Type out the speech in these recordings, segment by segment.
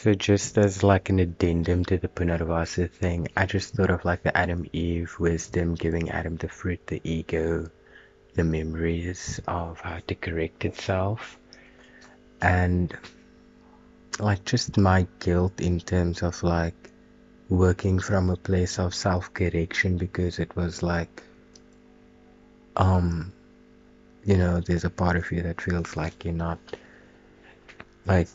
So just as like an addendum to the Punarvasu thing, I just thought of like the Adam Eve wisdom giving Adam the fruit, the ego, the memories of how to correct itself, and like just my guilt in terms of like working from a place of self-correction, because it was like um there's a part of you that feels like you're not, like,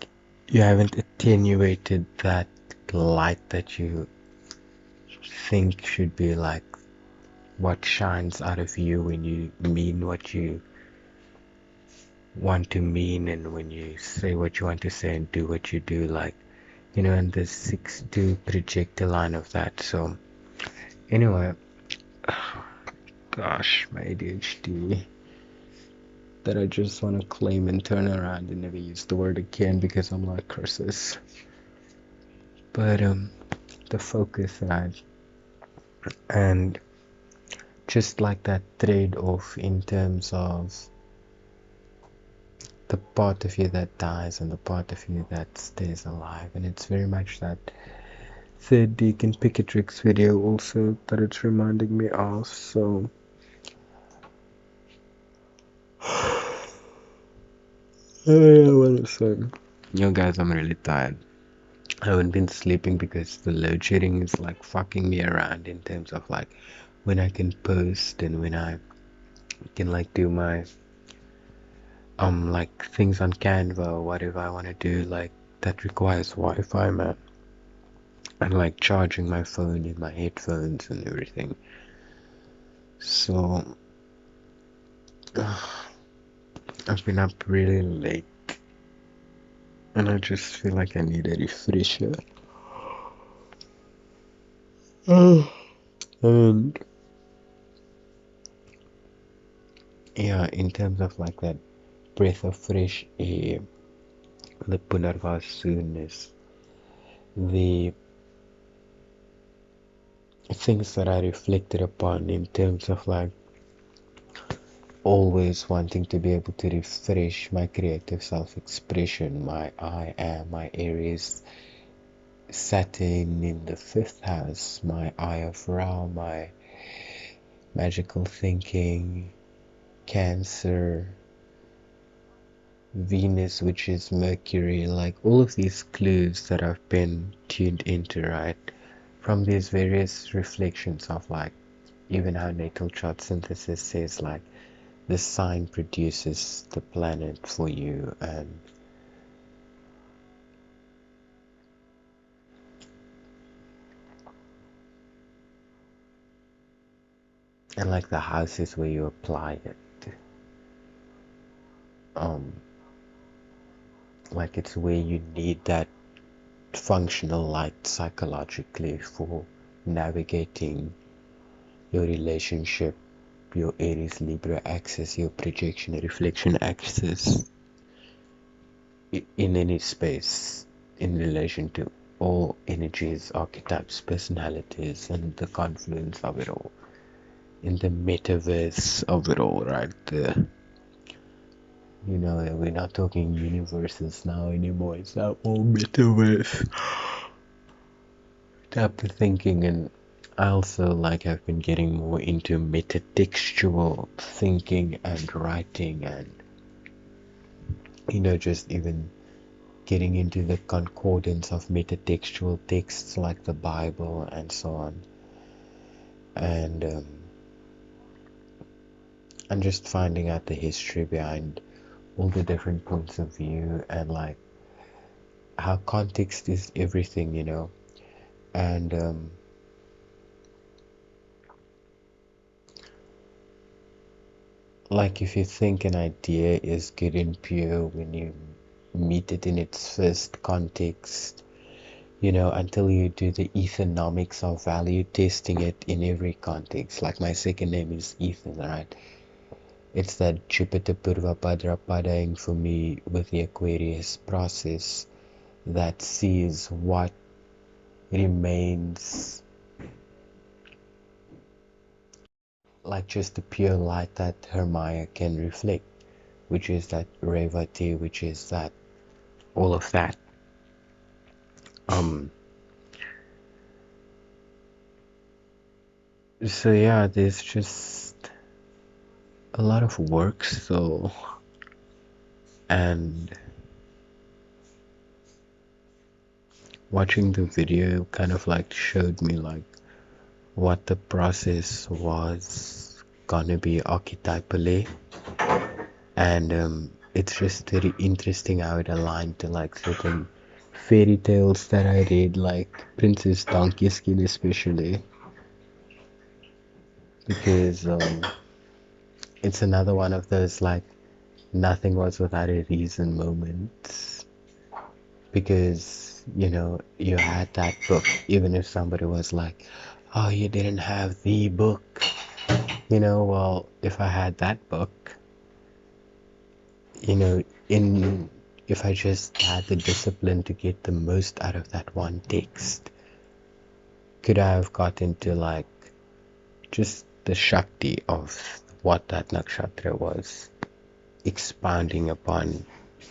you haven't attenuated that light that you think should be like what shines out of you when you mean what you want to mean, and when you say what you want to say and do what you do, like, and the 6-2 projector line of that. So anyway, gosh, my ADHD that I just want to claim and turn around and never use the word again because I'm like curses. But the focus, right? And just like that trade-off in terms of the part of you that dies and the part of you that stays alive. And it's very much that third Deacon Picatrix video also that it's reminding me of. So what is it? Yo guys, I'm really tired. I haven't been sleeping because the load shedding is like fucking me around in terms of like when I can post and when I can like do my like things on Canva or whatever I want to do, like that requires Wi-Fi, man, and like charging my phone in my headphones and everything. So I've been up really late and I just feel like I need a refresher. And yeah, in terms of like that breath of fresh air, the Punarvasu-ness, the things that I reflected upon in terms of like always wanting to be able to refresh my creative self-expression, my I am, my Aries Saturn in the 5th house, my Eye of Ra, my magical thinking, Cancer, Venus, which is Mercury, like all of these clues that I've been tuned into, right? From these various reflections of like even how natal chart synthesis says like the sign produces the planet for you, and like the house is where you apply it. Like it's where you need that functional light psychologically for navigating your relationship, your Aries Libra axis, your projection reflection axis in any space in relation to all energies, archetypes, personalities, and the confluence of it all, in the metaverse of it all, right? We're not talking universes now anymore. It's now all metaverse type of thinking. And I also like have been getting more into metatextual thinking and writing, and just even getting into the concordance of metatextual texts like the Bible and so on. And just finding out the history behind all the different points of view, and like how context is everything, and like if you think an idea is good and pure when you meet it in its first context, until you do the ethonomics of value testing it in every context. Like my second name is Ethan, right? It's that Jupiter Purva Padra Padaing for me with the Aquarius process that sees what remains like just the pure light that Hermaya can reflect, which is that Revati, which is that all of that. Um, so yeah, there's just a lot of work still, and watching the video kind of like showed me like what the process was gonna be archetypally, and it's just very interesting how it aligned to like certain fairy tales that I read, like Princess Donkey Skin especially, because it's another one of those like nothing was without a reason moments, because you had that book, even if somebody was like, oh, you didn't have the book, well, if I had that book, you know in if I just had the discipline to get the most out of that one text, could I have got into like just the shakti of what that nakshatra was expounding upon,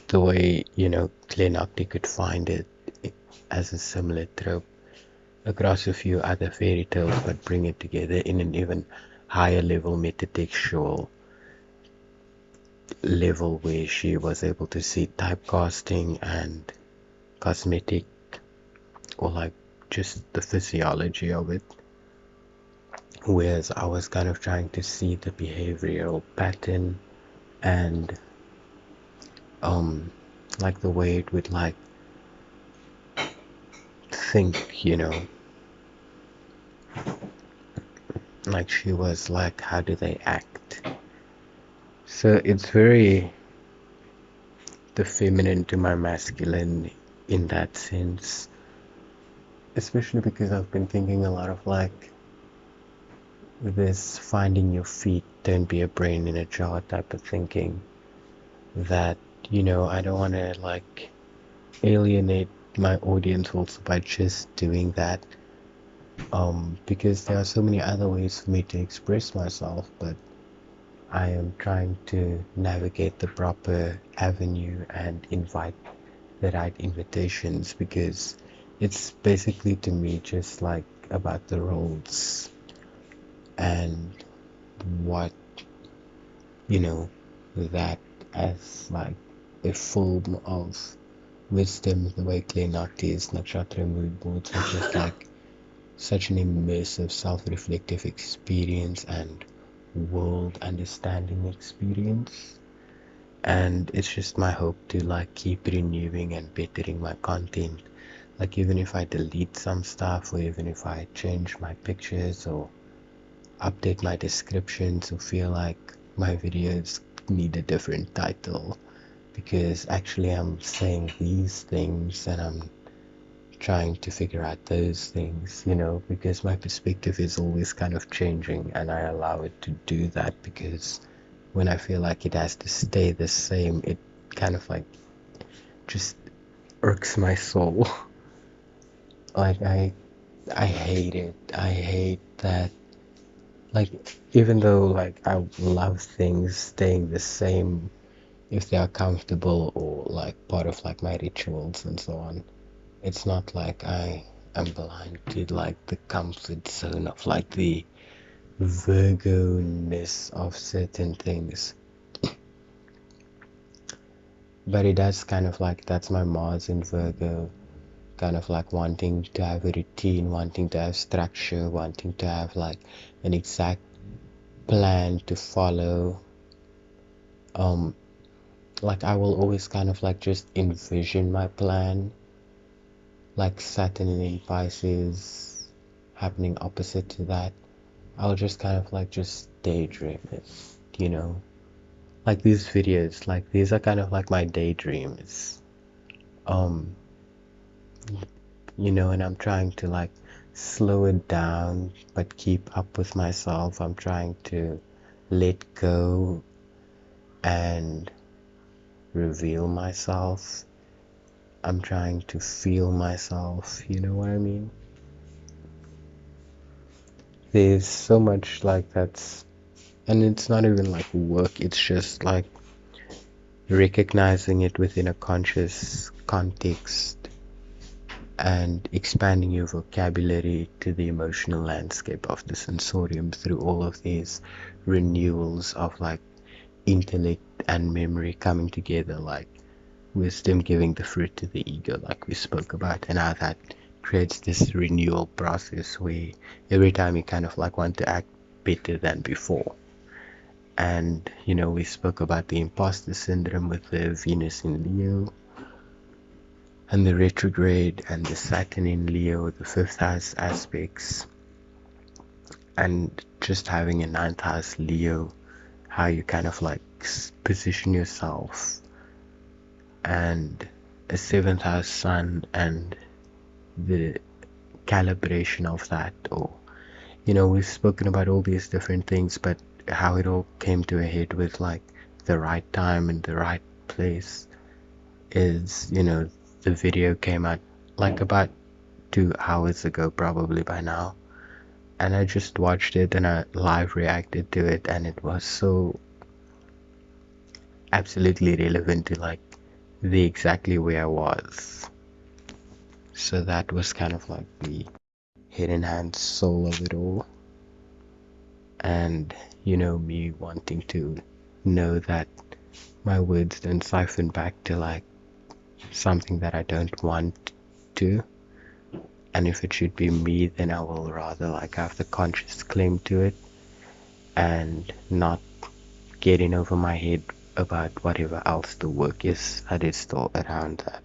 the way Glenakti could find it as a similar trope across a few other fairy tales, but bring it together in an even higher level metatextual level, where she was able to see typecasting and cosmetic, or like just the physiology of it, whereas I was kind of trying to see the behavioral pattern and like the way it would like think, like she was like, how do they act? So it's very the feminine to my masculine in that sense, especially because I've been thinking a lot of like this finding your feet, don't be a brain in a jar type of thinking, that I don't want to like alienate my audience also by just doing that, because there are so many other ways for me to express myself, but I am trying to navigate the proper avenue and invite the right invitations, because it's basically to me just like about the roles and what that as like a form of wisdom, the way Glenakti's nakshatra mood boards are just like such an immersive self-reflective experience and world understanding experience. And it's just my hope to like keep renewing and bettering my content, like even if I delete some stuff, or even if I change my pictures or update my descriptions, or feel like my videos need a different title, because actually I'm saying these things and I'm trying to figure out those things, because my perspective is always kind of changing, and I allow it to do that, because when I feel like it has to stay the same, it kind of like just irks my soul. Like I hate it. I hate that, like, even though like I love things staying the same if they are comfortable or like part of like my rituals and so on, it's not like I am blind to like the comfort zone of like the Virgo-ness of certain things. But it does kind of like, that's my Mars in Virgo, kind of like wanting to have a routine, wanting to have structure, wanting to have like an exact plan to follow. Like I will always kind of like just envision my plan, like Saturn in Pisces happening opposite to that. I'll just kind of like just daydream it, you know? Like these videos, like these are kind of like my daydreams. Um, and I'm trying to like slow it down but keep up with myself. I'm trying to let go and reveal myself. I'm trying to feel myself, you know what I mean? There's so much like that's, and it's not even like work, it's just like recognizing it within a conscious context and expanding your vocabulary to the emotional landscape of the sensorium through all of these renewals of like intellect and memory coming together, like wisdom giving the fruit to the ego, like we spoke about, and how that creates this renewal process where every time you kind of like want to act better than before. And we spoke about the imposter syndrome with the Venus in Leo and the retrograde and the Saturn in Leo, the fifth house aspects, and just having a ninth house Leo, how you kind of like position yourself, and a seventh house Sun and the calibration of that. Or we've spoken about all these different things, but how it all came to a head with like the right time and the right place is, the video came out like about 2 hours ago, probably by now, and I just watched it and I live reacted to it, and it was so absolutely relevant to like the exactly where I was. So that was kind of like the head and hand soul of it all, and me wanting to know that my words don't siphon back to like something that I don't want to, and if it should be me, then I will rather like have the conscious claim to it and not getting over my head about whatever else the work is that is still around that.